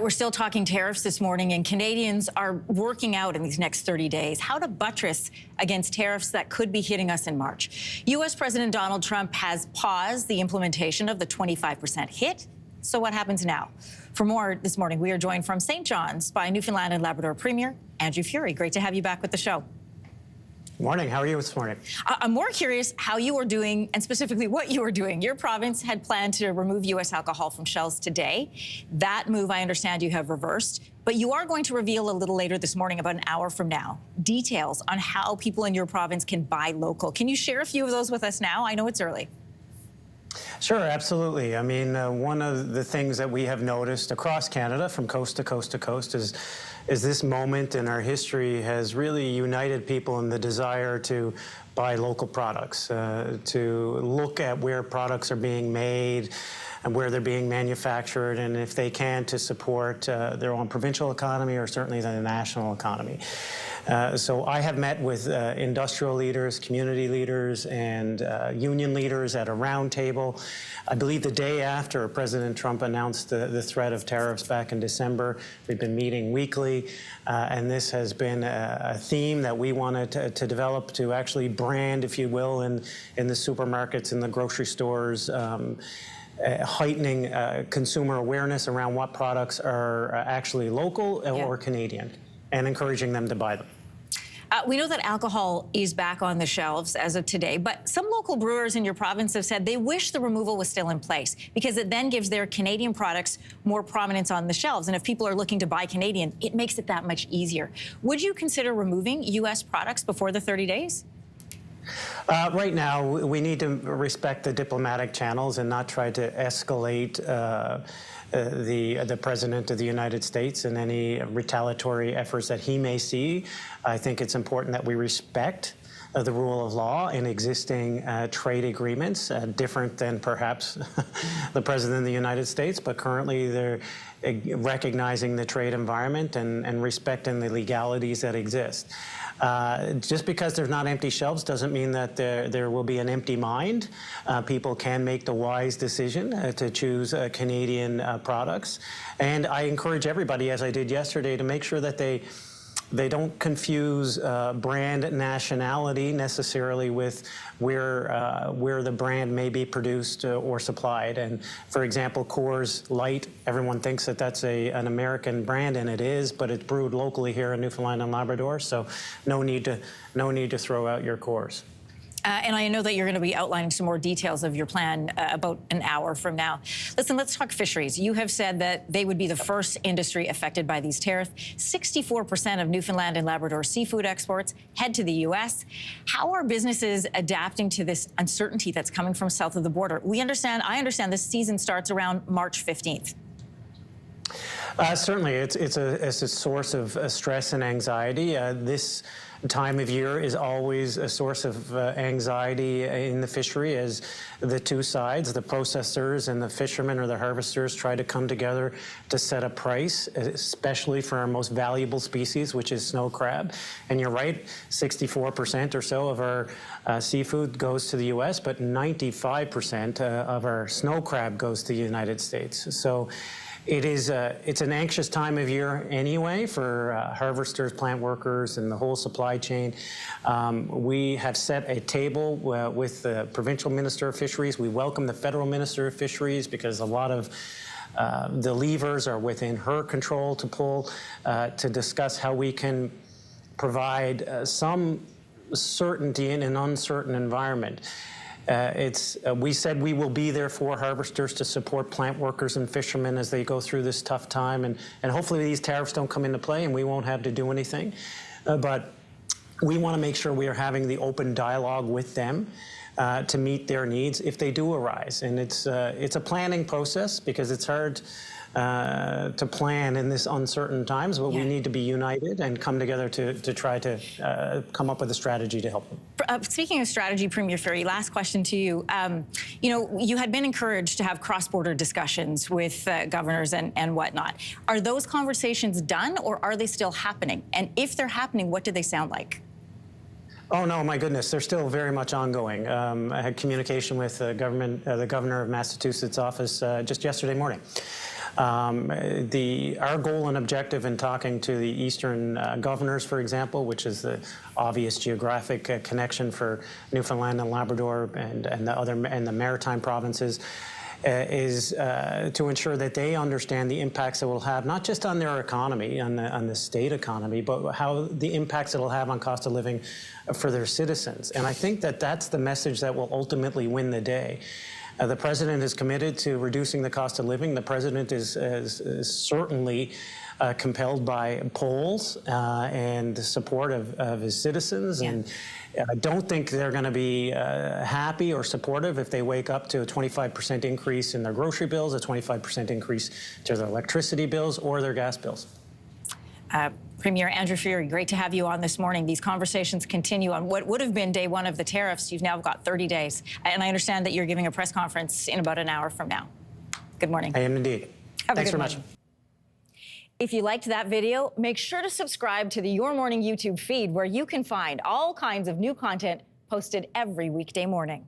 We're still talking tariffs this morning, and Canadians are working out in these next 30 days how to buttress against tariffs that could be hitting us in March. U.S. President Donald Trump has paused the implementation of the 25% hit. So what happens now? For more this morning, we are joined from St. John's by Newfoundland and Labrador Premier Andrew Furey. Great to have you back with the show. Morning. How are you this morning? I'm more curious how you are doing, and specifically what you are doing. Your province had planned to remove U.S. alcohol from shelves today. That move, I understand, you have reversed. But you are going to reveal a little later this morning, about an hour from now, details on how people in your province can buy local. Can you share a few of those with us now? I know it's early. Sure, absolutely. I mean, one of the things that we have noticed across Canada, from coast to coast to coast, is this moment in our history has really united people in the desire to buy local products, to look at where products are being made and where they're being manufactured, and if they can, to support their own provincial economy or certainly the national economy. So I have met with industrial leaders, community leaders, and union leaders at a round table. I believe the day after President Trump announced the threat of tariffs back in December. We've been meeting weekly, and this has been a theme that we wanted to develop, to actually brand, if you will, in the supermarkets, in the grocery stores, heightening consumer awareness around what products are actually local or Canadian, and encouraging them to buy them. We know that alcohol is back on the shelves as of today, but some local brewers in your province have said they wish the removal was still in place, because it then gives their Canadian products more prominence on the shelves. And if people are looking to buy Canadian, it makes it that much easier. Would you consider removing U.S. products before the 30 days? Right now, we need to respect the diplomatic channels and not try to escalate the President of the United States and any retaliatory efforts that he may see. I think it's important that we respect the rule of law in existing trade agreements, different than perhaps the President of the United States, but currently they're recognizing the trade environment and respecting the legalities that exist. Just because there's not empty shelves doesn't mean that there will be an empty mind. People can make the wise decision to choose Canadian products. And I encourage everybody, as I did yesterday, to make sure that they don't confuse brand nationality necessarily with where the brand may be produced or supplied. And for example, Coors Light, everyone thinks that that's an American brand, and it is, but it's brewed locally here in Newfoundland and Labrador. So no need to throw out your Coors. And I know that you're going to be outlining some more details of your plan about an hour from now. Listen, let's talk fisheries. You have said that they would be the first industry affected by these tariffs. 64% of Newfoundland and Labrador seafood exports head to the U.S. How are businesses adapting to this uncertainty that's coming from south of the border? I understand this season starts around March 15th. Certainly, it's a source of stress and anxiety. This time of year is always a source of anxiety in the fishery, as the two sides, the processors and the fishermen or the harvesters, try to come together to set a price, especially for our most valuable species, which is snow crab. And you're right, 64% or so of our seafood goes to the U.S., but 95% of our snow crab goes to the United States. So it's an anxious time of year anyway for harvesters, plant workers, and the whole supply chain. We have set a table with the Provincial Minister of Fisheries. We welcome the Federal Minister of Fisheries, because a lot of the levers are within her control to pull, to discuss how we can provide some certainty in an uncertain environment. We said we will be there for harvesters to support plant workers and fishermen as they go through this tough time, and hopefully these tariffs don't come into play and we won't have to do anything. But we want to make sure we are having the open dialogue with them to meet their needs if they do arise. And it's a planning process, because it's hard to plan in this uncertain times, but we need to be united and come together to try to come up with a strategy to help them. Speaking of strategy, Premier Furey, last question to you. You know, you had been encouraged to have cross-border discussions with governors and whatnot. Are those conversations done, or are they still happening? And if they're happening, what do they sound like? Oh, no, my goodness. They're still very much ongoing. I had communication with the governor of Massachusetts' office just yesterday morning. Our goal and objective in talking to the Eastern governors, for example, which is the obvious geographic connection for Newfoundland and Labrador and the maritime provinces, is to ensure that they understand the impacts it will have, not just on their economy, on the state economy, but how the impacts it will have on cost of living for their citizens. And I think that that's the message that will ultimately win the day. The president is committed to reducing the cost of living. The president is certainly compelled by polls and the support of his citizens. Yeah. And I don't think they're going to be happy or supportive if they wake up to a 25% increase in their grocery bills, a 25% increase to their electricity bills or their gas bills. Premier Andrew Furey, great to have you on this morning. These conversations continue on what would have been day one of the tariffs. You've now got 30 days. And I understand that you're giving a press conference in about an hour from now. Good morning. I am indeed. Thanks very much. If you liked that video, make sure to subscribe to the Your Morning YouTube feed, where you can find all kinds of new content posted every weekday morning.